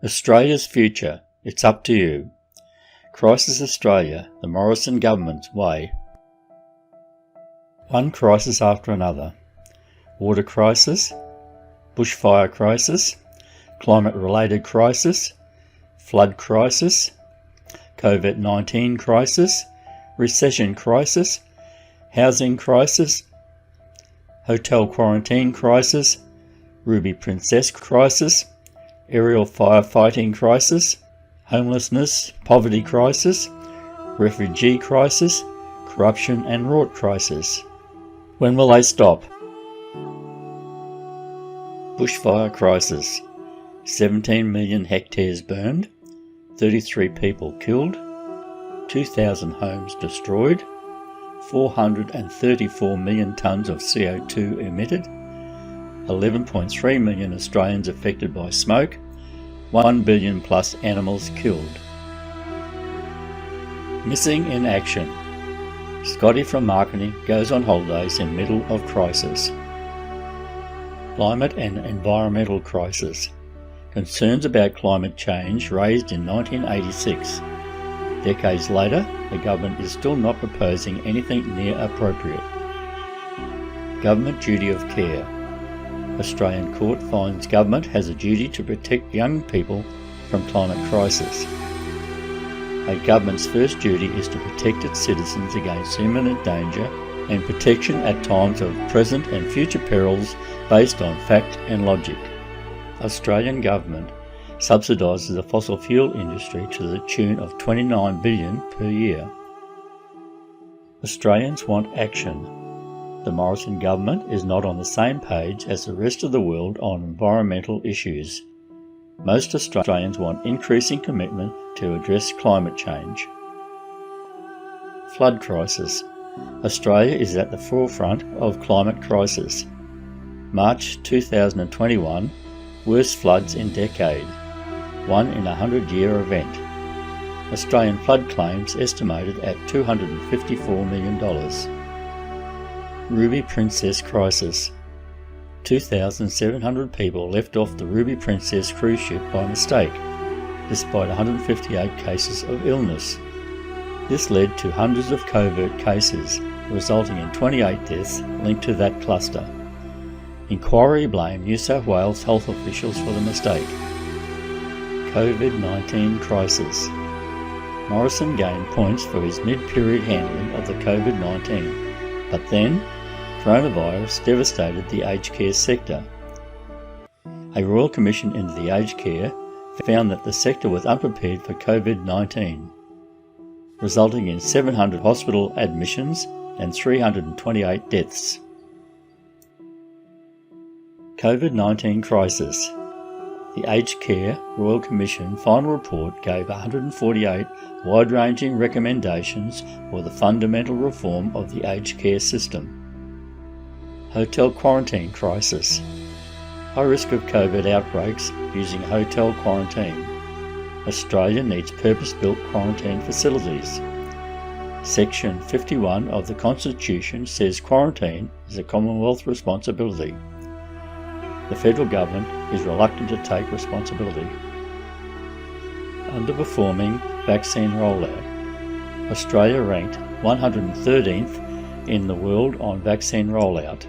Australia's future, it's up to you. Crisis Australia, the Morrison government's way. One crisis after another. Water crisis, bushfire crisis, climate-related crisis, flood crisis, COVID-19 crisis, recession crisis, housing crisis, hotel quarantine crisis, Ruby Princess crisis, aerial firefighting crisis, homelessness, poverty crisis, refugee crisis, corruption and rort crisis. When will they stop? Bushfire crisis. 17 million hectares burned, 33 people killed, 2,000 homes destroyed, 434 million tonnes of CO2 emitted, 11.3 million Australians affected by smoke, 1 billion plus animals killed. Missing in action. Scotty from marketing goes on holidays in middle of crisis. Climate and environmental crisis. Concerns about climate change raised in 1986. Decades later, the government is still not proposing anything near appropriate. Government duty of care. Australian court finds government has a duty to protect young people from climate crisis. A government's first duty is to protect its citizens against imminent danger and protection at times of present and future perils based on fact and logic. Australian government subsidises the fossil fuel industry to the tune of $29 billion per year. Australians want action. The Morrison government is not on the same page as the rest of the world on environmental issues. Most Australians want increasing commitment to address climate change. Flood crisis. Australia is at the forefront of climate crisis. March 2021, worst floods in decade. 1 in a 100-year event. Australian flood claims estimated at $254 million. Ruby Princess crisis. 2,700 people left off the Ruby Princess cruise ship by mistake, despite 158 cases of illness. This led to hundreds of covert cases, resulting in 28 deaths linked to that cluster. Inquiry blamed New South Wales health officials for the mistake. COVID-19 crisis. Morrison gained points for his mid-period handling of the COVID-19, but then coronavirus devastated the aged care sector. A Royal Commission into the aged care found that the sector was unprepared for COVID-19, resulting in 700 hospital admissions and 328 deaths. COVID-19 crisis. The Aged Care Royal Commission final report gave 148 wide-ranging recommendations for the fundamental reform of the aged care system. Hotel quarantine crisis. High risk of COVID outbreaks using hotel quarantine. Australia needs purpose-built quarantine facilities. Section 51 of the Constitution says quarantine is a Commonwealth responsibility. The federal government is reluctant to take responsibility. Underperforming vaccine rollout. Australia ranked 113th in the world on vaccine rollout.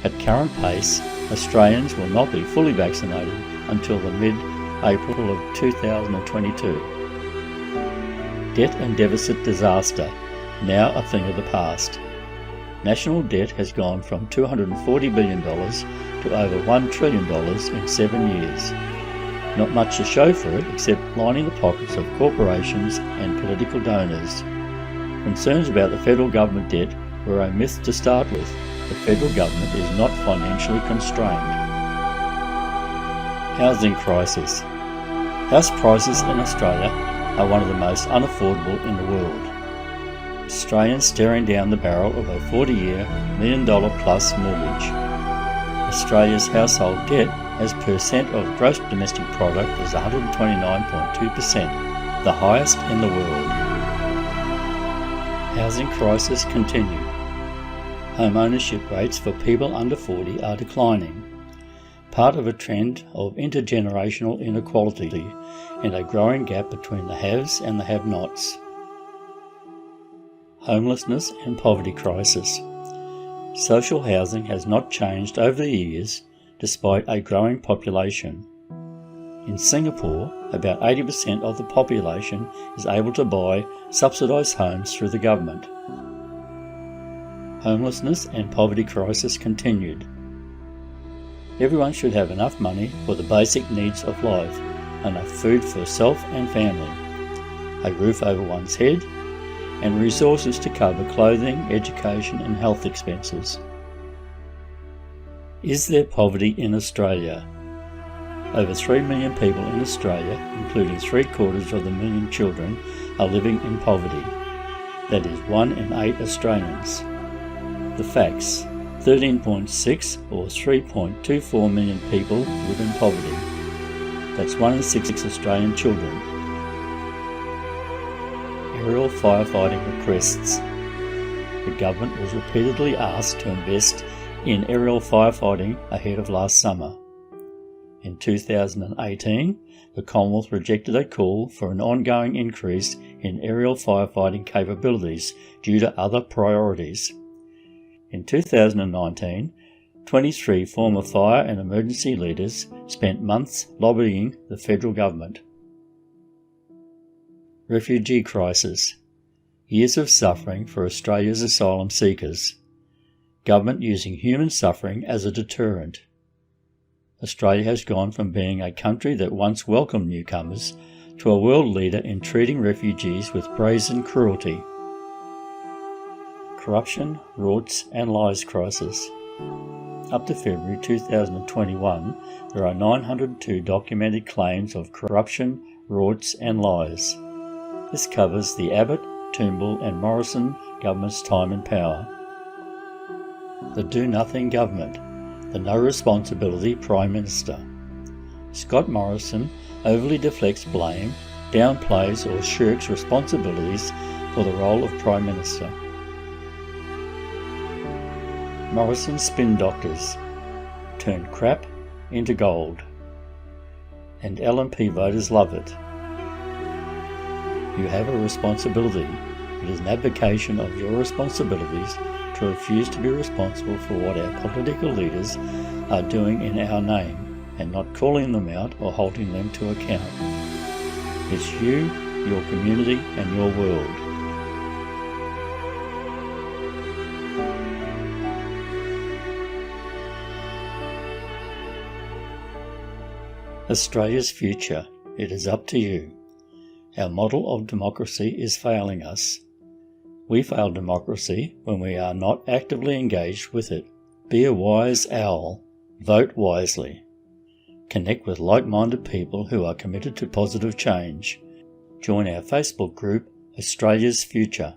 At current pace, Australians will not be fully vaccinated until the mid-April of 2022. Debt and deficit disaster, now a thing of the past. National debt has gone from $240 billion to over $1 trillion in 7 years. Not much to show for it except lining the pockets of corporations and political donors. Concerns about the federal government debt were a myth to start with. The federal government is not financially constrained. Housing crisis. House prices in Australia are one of the most unaffordable in the world. Australians staring down the barrel of a 40-year, $1 million plus mortgage. Australia's household debt as percent of gross domestic product is 129.2%, the highest in the world. Housing crisis continued. Home ownership rates for people under 40 are declining. part of a trend of intergenerational inequality and a growing gap between the haves and the have-nots. Homelessness and poverty crisis. Social housing has not changed over the years despite a growing population. In Singapore, about 80% of the population is able to buy subsidised homes through the government. Homelessness and poverty crisis continued. Everyone should have enough money for the basic needs of life, enough food for self and family, a roof over one's head, and resources to cover clothing, education and health expenses. Is there poverty in Australia? Over 3 million people in Australia, including 750,000 children, are living in poverty. That is 1 in 8 Australians. The facts: 13.6 or 3.24 million people live in poverty. That's 1 in 6 Australian children. Aerial firefighting requests. The government was repeatedly asked to invest in aerial firefighting ahead of last summer. In 2018, the Commonwealth rejected a call for an ongoing increase in aerial firefighting capabilities due to other priorities. In 2019, 23 former fire and emergency leaders spent months lobbying the federal government. Refugee crisis. Years of suffering for Australia's asylum seekers. Government using human suffering as a deterrent. Australia has gone from being a country that once welcomed newcomers to a world leader in treating refugees with brazen cruelty. Corruption, rorts and lies crisis. Up to February 2021, there are 902 documented claims of corruption, rorts and lies. This covers the Abbott, Toombul and Morrison government's time in power. The do-nothing government. The no responsibility Prime Minister. Scott Morrison overly deflects blame, downplays or shirks responsibilities for the role of Prime Minister. Morrison's spin doctors turn crap into gold. And LNP voters love it. You have a responsibility. It is an abdication of your responsibilities to refuse to be responsible for what our political leaders are doing in our name and not calling them out or holding them to account. It's you, your community and your world. Australia's future. It is up to you. Our model of democracy is failing us. We fail democracy when we are not actively engaged with it. Be a wise owl. Vote wisely. Connect with like-minded people who are committed to positive change. Join our Facebook group, Australia's Future.